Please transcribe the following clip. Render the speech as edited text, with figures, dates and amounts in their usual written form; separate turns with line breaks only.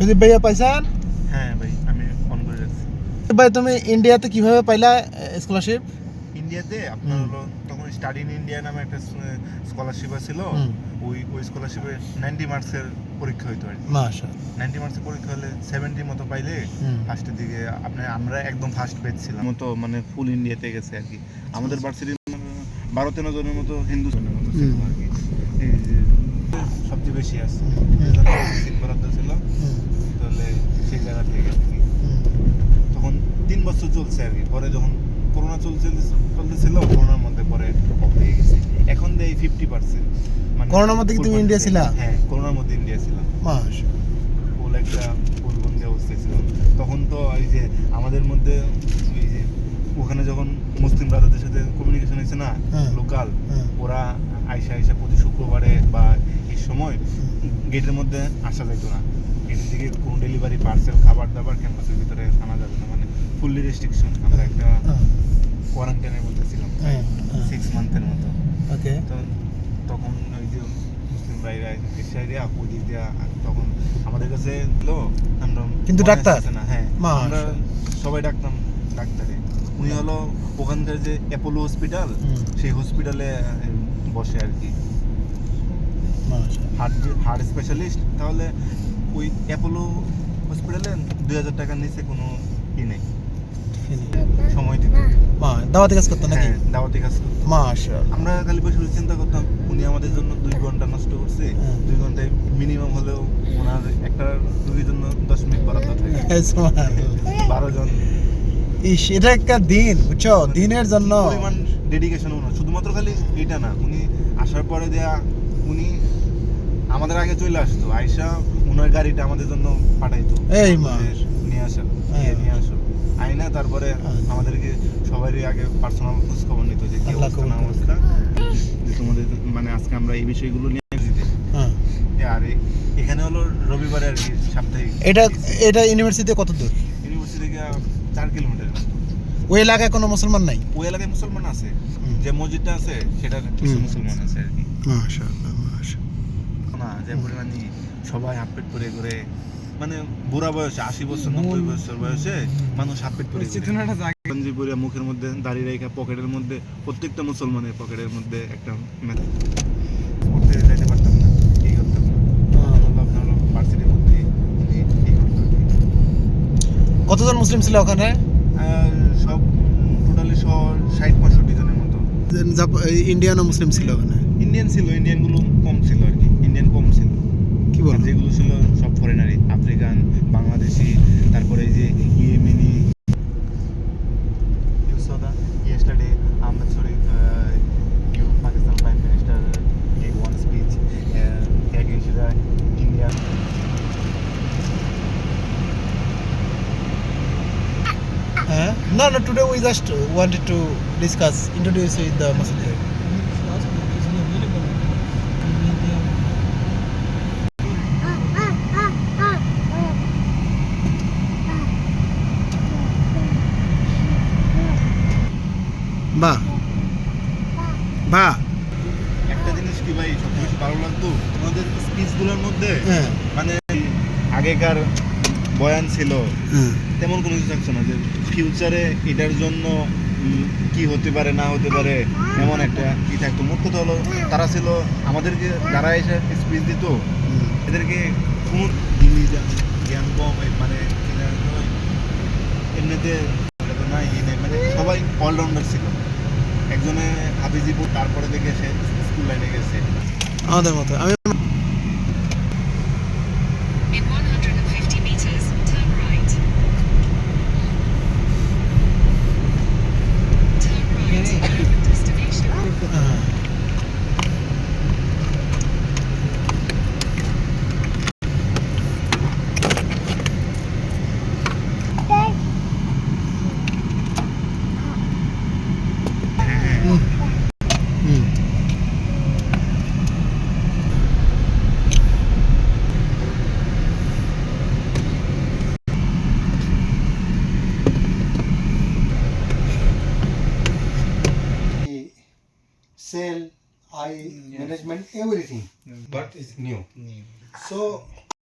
সুদীপ ভাইয়া পাইছেন?
হ্যাঁ ভাই, আমি ফোন করে রাখছি।
ভাই তুমি ইন্ডিয়াতে কিভাবে পাইলা স্কলারশিপ?
ইন্ডিয়াতে আপনার হলো তখন স্টাডি ইন ইন্ডিয়া নামে একটা স্কলারশিপ ছিল। ওই স্কলারশিপে 90 মার্কসের পরীক্ষা হইতো আর কি।
মাশাআল্লাহ।
90 মার্কসের পরীক্ষা হলে 70 মতো পাইলে ফার্স্টের দিকে আমরা একদম ফার্স্ট পেজ ছিলাম মতো, মানে ফুল ইন্ডিয়াতে গেছে আর কি। আমাদের ভার্সিটির 12-13 জনের মতো হিন্দু জনের মতো ছিল আর কি। এই যে সবচেয়ে বেশি আছে সিট বরাদ্দ ছিল, তাহলে সেই জায়গা থেকে আর কি। তখন 3 বছর চলছে আর কি। পরে যখন করোনা চলতেছিল, করোনার মধ্যে পরে অফ হয়ে গেছে। এখন দেয় 50%। মানে
করোনার মধ্যে কি তুমি ইন্ডিয়া ছিলা?
হ্যাঁ, করোনার মধ্যে ইন্ডিয়া ছিলাম।
মাশাআল্লাহ।
ফুল একটা ফুলবন্দি অবস্থায় ছিল তখন। তো এই যে আমাদের মধ্যে ওই যে ওখানে যখন মুসলিম ব্রাদারদের সাথে কমিউনিকেশন হয়েছে না, লোকাল, ওরা আইসা প্রতি শুক্রবারে বা এই সময় গেটের মধ্যে আসা যেত না। গেটের দিকে কোনো ডেলিভারি পার্সেল খাবার দাবার ক্যাম্পাসের ভিতরে আনা যাবে না, মানে ফুললি রেস্ট্রিকশন। আমরা একটা কোয়ারেন্টাইনের মধ্যে ছিলাম 6 মান্থের মতো।
ওকে।
তো তখন ওই যে মুসলিম ভাইরা এসে ওই দিক দিয়ে তখন আমাদের কাছে লো আমরা
কিন্তু ডাক্তার
না। হ্যাঁ, আমরা সবাই ডাক্তারে। উনি হলো ওখানকার যে অ্যাপোলো হসপিটাল, সেই হসপিটালে বসে আর কি, হার্ট স্পেশালিস্ট। তাহলে ওই অ্যাপোলো হসপিটালে 2000 টাকার নিচে কোনো নেই সময় দিতে।
দাওয়াতি কাজ করতো নাকি?
হ্যাঁ, দাওয়াতি কাজ করতো।
মাশাআল্লাহ।
আমরা খালি বসে চিন্তা করতাম, উনি আমাদের জন্য 2 ঘন্টা নষ্ট করছে। 2 ঘন্টায় মিনিমাম হলেও ওনার একটা রোগীর জন্য 10 মিনিট বরাদ্দ থাকে। 12 জন।
এটা একটা দিন, বুঝছো, দিনের জন্য
পরিমাণ ডেডিকেশন ওনার। শুধুমাত্র খালি এটা না, উনি আসার পরে উনি আমাদের আগে চলে আসতো, আইসা ওনার গাড়িটা আমাদের জন্য পাঠাইতো,
এই
নিয়ে আসো আইনা। তারপরে আমাদেরকে সবারই আগে পার্সোনাল খোঁজ খবর নিত যে কি অবস্থা, যে তোমাদের মানে আজকে আমরা এই বিষয়গুলো নিয়ে দিতে। আর এখানে হলো রবিবারে আর কি সাপ্তাহিক।
এটা ইউনিভার্সিটি কত দূর?
ইউনিভার্সিটি থেকে 4 কিলোমিটার।
ওই এলাকায় কোনো মুসলমান নাই?
ওই এলাকায় মুসলমান আছে, যে মসজিদটা আছে সেটা কিছু মুসলমান আছে আর কি।
মাশাআল্লাহ মাশাআল্লাহ।
না, যে পরিমাণে সবাই হাফ পেট পরে করে, মানে বুড়া বয়সে 80 বছর 90 বছর বয়সে মানুষ হাফ পেট পরে পরে মুখের মধ্যে দাঁড়িয়ে রেখে পকেটের মধ্যে, প্রত্যেকটা মুসলমানের পকেটের মধ্যে একটা করতে যাইতে পারতাম না, এই করতাম না। আপনার ভার্সিটির মধ্যে এই করতাম।
কতজন মুসলিম ছিল ওখানে?
সব টোটালি 60-65 জনের মতো।
ইন্ডিয়ান মুসলিম ছিল ওখানে?
ইন্ডিয়ান ছিল, ইন্ডিয়ানগুলো কম ছিল আর কি। ইন্ডিয়ান কম ছিল,
কি বল,
যেগুলো ছিল সব ফরেনারই, আফ্রিকান, বাংলাদেশি, তারপরে এই যে Yemeni. You saw that yesterday Ahmed Sharif, Pakistan Prime Minister, gave one speech against the India.
No, today we just wanted to introduce with the Muslim. বা
একটা জিনিস কি ভাই সবচেয়ে বেশি ভালো লাগতো তোমাদের স্পিচগুলোর মধ্যে, মানে আগেকার বয়ান ছিল তেমন কোনো কিছু থাকছে না, যে ফিউচারে এটার জন্য কি হতে পারে না হতে পারে এমন একটা কি থাকতো। মোট কথা হলো তারা ছিল আমাদেরকে, যারা এসে স্পিচ দিত এদেরকে কোনো জিনিস জ্ঞান কম, মানে এমনিতে নাই মানে সবাই অলরাউন্ডার ছিল। একজনে হাফিজিবু, তারপরে দেখে সে স্কুল লাইনে গেছে
আমাদের মতো। আমি
sell, management, everything, but it's new. So